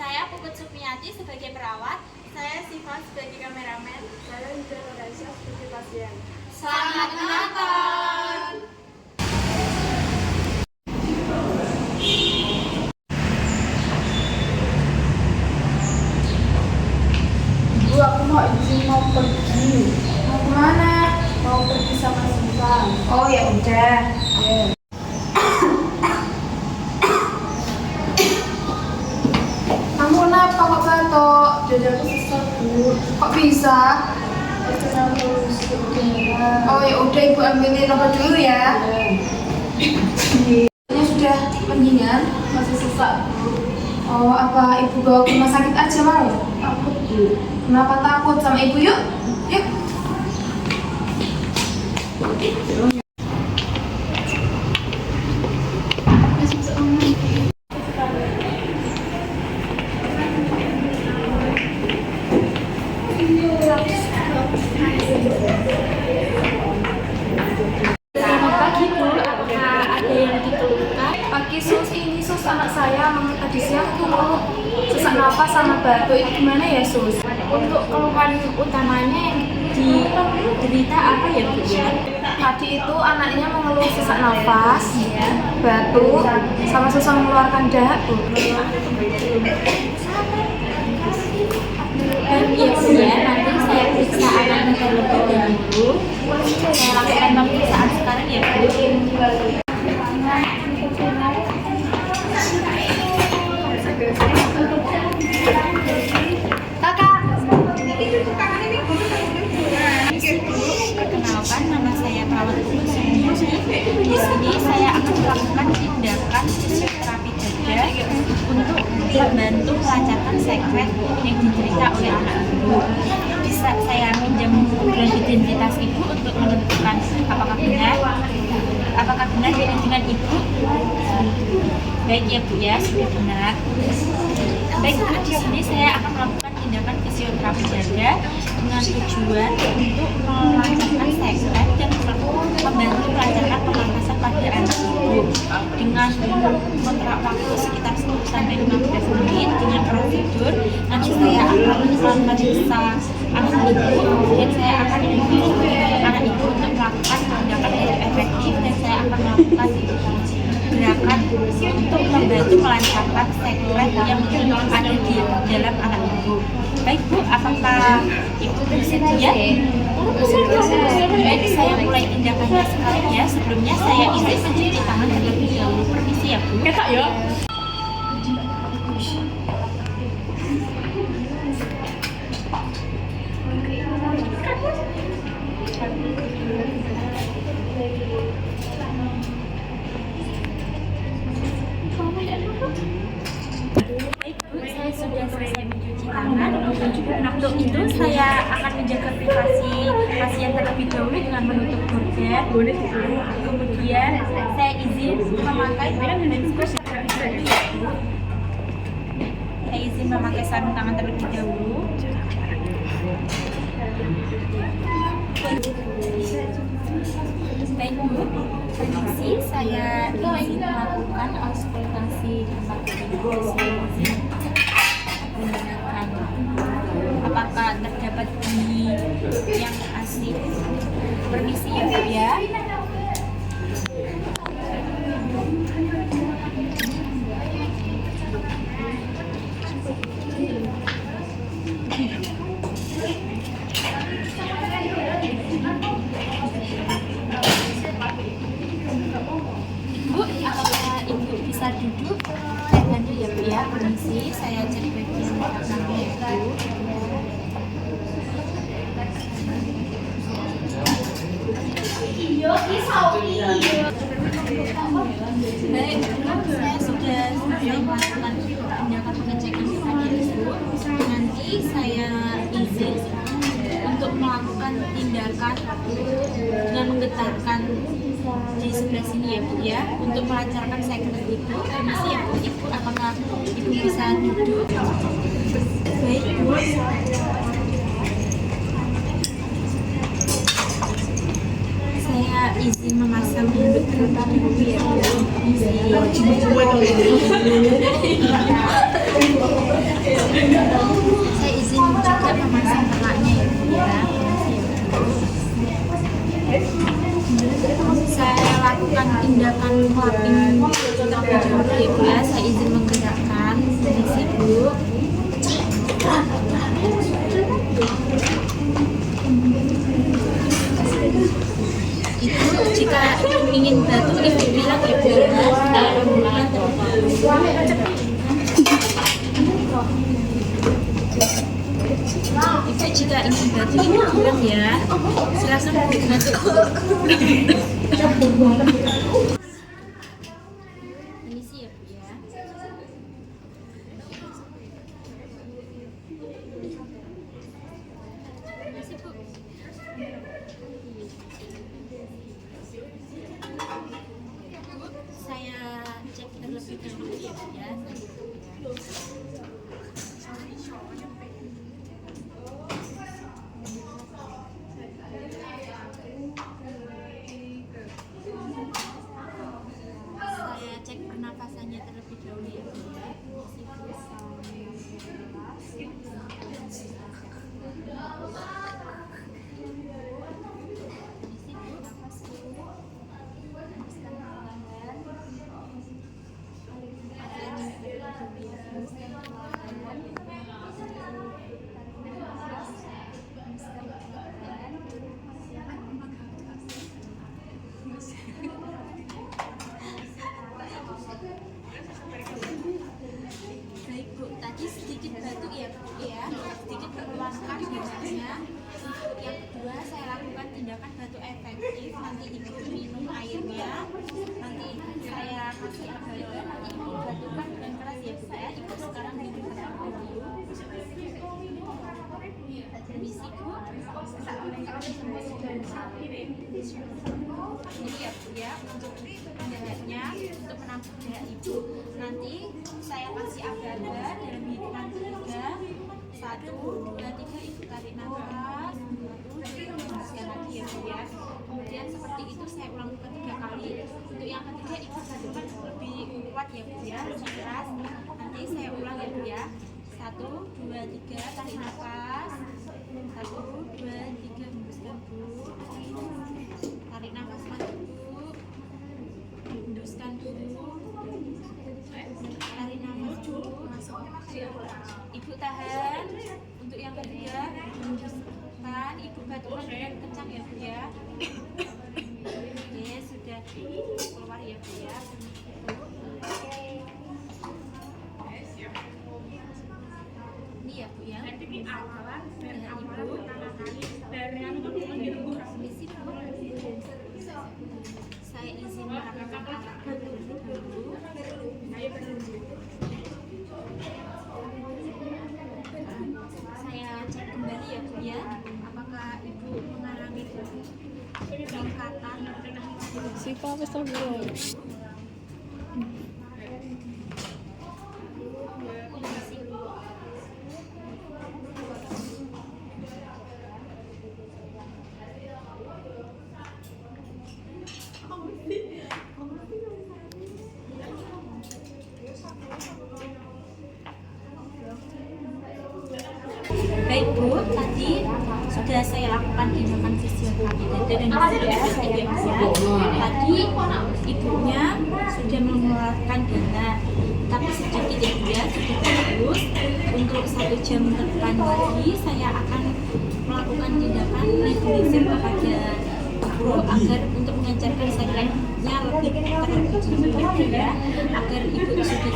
Saya Puput Sumiati sebagai perawat. Saya Siva sebagai kameramen. Saya Hujan Nuraisyah sebagai pasien. Selamat menonton! Bu, aku mau izin mau pergi. Mau kemana? Mau pergi sama Siva. Oh ya udah. Kamu kenapa kok batuk? Dadaku sesak, Bu. Kok bisa? Terkena terus kedengaran. Oh ya udah, ibu ambilin obat dulu ya. Ini sudah mendingan. Masih sesak, Bu. Oh, apa ibu bawa ke rumah sakit aja mau? Takut, Bu. Kenapa takut sama ibu? Yuk, yuk. Selamat pagi Bu, apakah ada yang dikeluhkan? Pagi Sus, ini Sus anak saya tadi siang tuh mau sesak nafas sama batuk. Itu gimana ya Sus? Untuk keluhan utamanya yang diderita apa ya Bu ya? Tadi itu anaknya mengeluh sesak nafas, batuk, sama susah mengeluarkan dahak Bu. Baik ya Bu ya, nanti saya periksa anaknya terlebih dahulu. Saya lakukan pemeriksaan sekarang ya Bu. Perkenalkan, nama saya Perawat Puput Sumiati. Di sini saya akan melakukan tindakan fisioterapi dada untuk membantu melancarkan sekret yang diderita oleh anak ibu. Bisa saya minjam ukuran identitas ibu untuk menentukan apakah benar ini dengan ibu. Baik ya Bu ya, sudah benar. Baik Bu, di sini saya akan melakukan tindakan fisioterapi dada dengan tujuan untuk melancarkan sekret dan membantu melancarkan pernafasan pada anak ibu dengan kontrak waktu sekitar 10-15 menit dengan prosedur. Nanti saya akan memeriksa anak ibu, kemudian saya akan membantu anak ibu untuk melakukan tindakan yang efektif, dan saya akan melakukan gerakan untuk membantu melancarkan sekret yang ada di dalam anak ibu. Baik Bu, apakah ibu bersedia? Baik, saya mulai tindakannya sekarang ya. Sebelumnya saya izin mencuci tangan terlebih dahulu. Permisi ya Bu. Ketak ya. Baik Bu, saya sudah selesai mencuci tangan. Untuk itu saya akan menjaga privasi pasien terlebih dahulu dengan menutup gorden. Kemudian saya izin memakai sarung tangan terlebih dahulu. Baik Bu, permisi, saya izin melakukan auskultasi menggunakan apakah terdapat bunyi yang asik. Permisi ya Bu ya. Bu, apakah Ibu bisa duduk? Saya bantu ya Bu ya. Permisi, saya cek bagian belakangnya ya Bu. Baik, saya sudah selesai melakukan tindakan pengecekan pada Ibu. Nanti saya izin untuk melakukan tindakan dengan menggetarkan di sebelah sini ya Bu ya, untuk melancarkan sekret itu. Permisi ya Bu, Ibu apakah Ibu bisa duduk? Baik Bu. Saya izin memasang handuk terlebih dahulu ya Bu. ngelapin terlebih dahulu ya Bu ya. Saya izin menggerakkan. Permisi Bu. Itu jika ingin batu ibu bilang ya Bu ya. Saya menggunakan terlebih dahulu. Ibu jika ingin batu ibu bilang ya. Silakan Bu batu. Permisi ya Bu ya. Permisi Bu. Saya cek terlebih dahulu ya Bu ya. Saya cek pernapasannya terlebih dahulu ya Bu ya. Baik Bu, tadi sedikit batuk ya Bu ya, sedikit mengeluarkan darahnya. Yang kedua saya lakukan tindakan batuk efektif. Nanti ibu minum airnya, nanti saya kasih agar nanti ibu batukan dengan keras ya Bu ya. Ibu sekarang minum terlebih dahulu. Permisi Bu. Ini ya Bu ya, untuk darahnya, untuk menampung darah ibu. Nanti saya kasih agar-agar dalam hitungan 3. 1, 2, 3 ibu tarik nafas. 1, 2, 3 sekali lagi ya Bu ya. Kemudian seperti itu saya ulang ketiga kali. Untuk yang ketiga ibu batukan lebih kuat ya Bu ya, lebih keras. Nanti saya ulang ya Bu ya. 1, 2, 3 tarik nafas. 1, 2, 3 hembuskan Bu. Tarik nafas lagi Bu. Hembuskan Bu. Tarik nafas Bu. Ibu tahan. Untuk yang ketiga hembuskan. Ibu batukan dengan kencang ya Bu ya. Oke, sudah keluar ya Bu ya. Ini ya Bu ya. Permisi Bu. Saya izin melakukan alat terlebih dahulu. Saya cek kembali ya Bu ya. Apakah ibu mengalami peningkatan? Siapa wis tau belum? Baik Bu, tadi sudah saya lakukan tindakan fisioterapi dada dan tadi ibunya sudah mengeluarkan darah, tapi sedikit ya Bu ya, sedikit bagus. Untuk 1 jam ke depan lagi saya akan melakukan tindakan nebulizer kepada ibu agar untuk mengajarkan sekretnya lebih terlebih ya, agar ibu sudah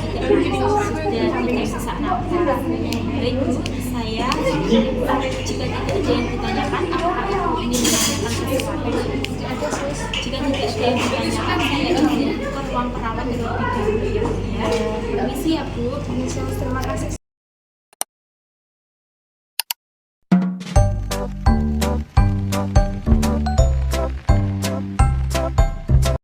tidak sesak nafas. Baik Bu, saya jika tidak ada yang ditanya